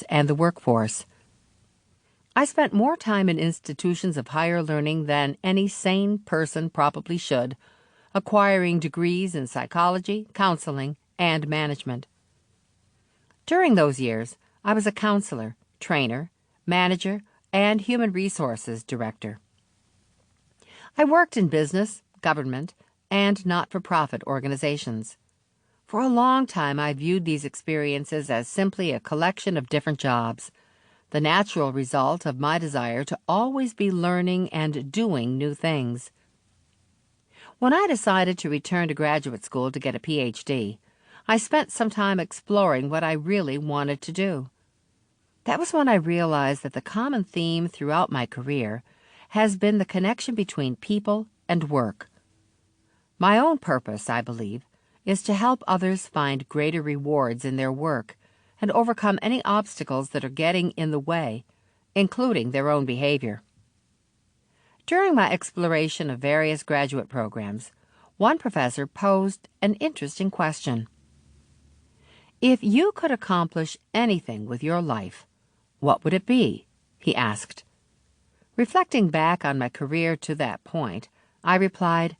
and the workforce. I spent more time in institutions of higher learning than any sane person probably should, acquiring degrees in psychology, counseling, and management. During those years, I was a counselor, trainer, manager, and human resources director. I worked in business, government, and not-for-profit organizations. For a long time, I viewed these experiences as simply a collection of different jobs, the natural result of my desire to always be learning and doing new things. When I decided to return to graduate school to get a PhD, I spent some time exploring what I really wanted to do. That was when I realized that the common theme throughout my career has been the connection between people and work. My own purpose, I believe, is to help others find greater rewards in their work and overcome any obstacles that are getting in the way, including their own behavior. During my exploration of various graduate programs, one professor posed an interesting question. If you could accomplish anything with your life, what would it be? He asked. Reflecting back on my career to that point, I replied,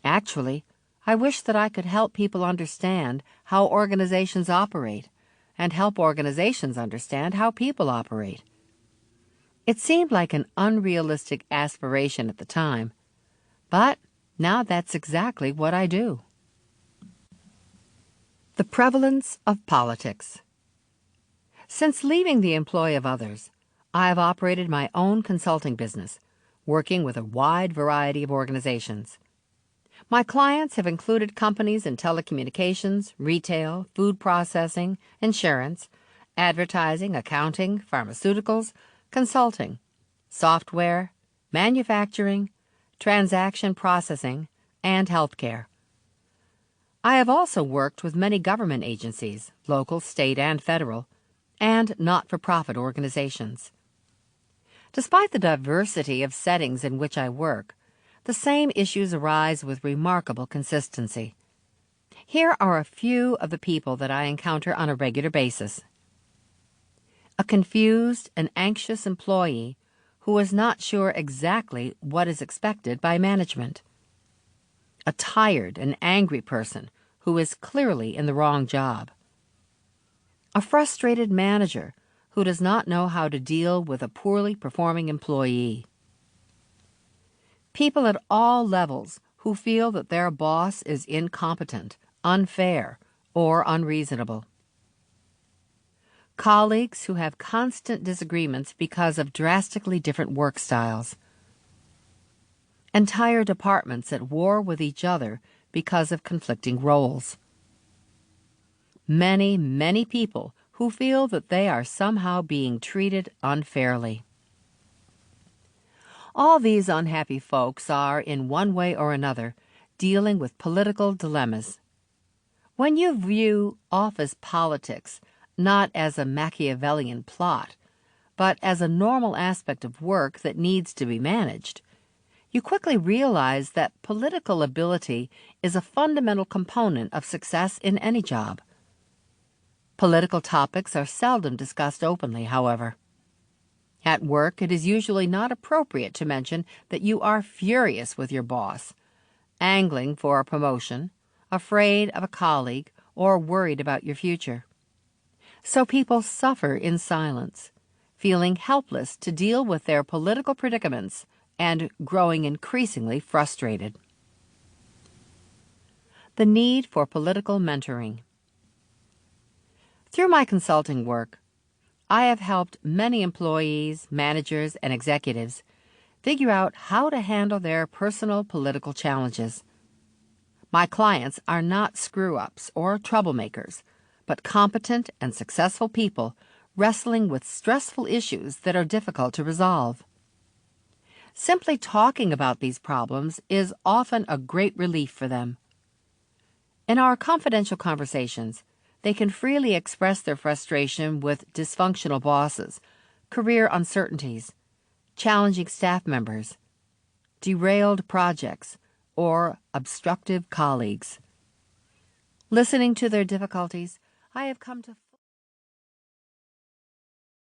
actually, I wish that I could help people understand how organizations operate and help organizations understand how people operate. It seemed like an unrealistic aspiration at the time, but now that's exactly what I do. The prevalence of politics. Since leaving the employ of others, I have operated my own consulting business, working with a wide variety of organizations. My clients have included companies in telecommunications, retail, food processing, insurance, advertising, accounting, pharmaceuticals, consulting, software, manufacturing, transaction processing, and healthcare. I have also worked with many government agencies, local, state, and federal, and not-for-profit organizations. Despite the diversity of settings in which I work, the same issues arise with remarkable consistency. Here are a few of the people that I encounter on a regular basis. A confused and anxious employee who is not sure exactly what is expected by management. A tired and angry person who is clearly in the wrong job. A frustrated manager who does not know how to deal with a poorly performing employee. People at all levels who feel that their boss is incompetent, unfair, or unreasonable. Colleagues who have constant disagreements because of drastically different work styles. Entire departments at war with each other because of conflicting roles. Many, many people who feel that they are somehow being treated unfairly. All these unhappy folks are, in one way or another, dealing with political dilemmas. When you view office politics not as a Machiavellian plot, but as a normal aspect of work that needs to be managed, you quickly realize that political ability is a fundamental component of success in any job. Political topics are seldom discussed openly, however. At work, it is usually not appropriate to mention that you are furious with your boss, angling for a promotion, afraid of a colleague, or worried about your future. So people suffer in silence, feeling helpless to deal with their political predicaments and growing increasingly frustrated. The need for political mentoring. Through my consulting work, I have helped many employees, managers, and executives figure out how to handle their personal political challenges. My clients are not screw-ups or troublemakers, but competent and successful people wrestling with stressful issues that are difficult to resolve. Simply talking about these problems is often a great relief for them. In our confidential conversations, they can freely express their frustration with dysfunctional bosses, career uncertainties, challenging staff members, derailed projects, or obstructive colleagues. Listening to their difficulties, I have come to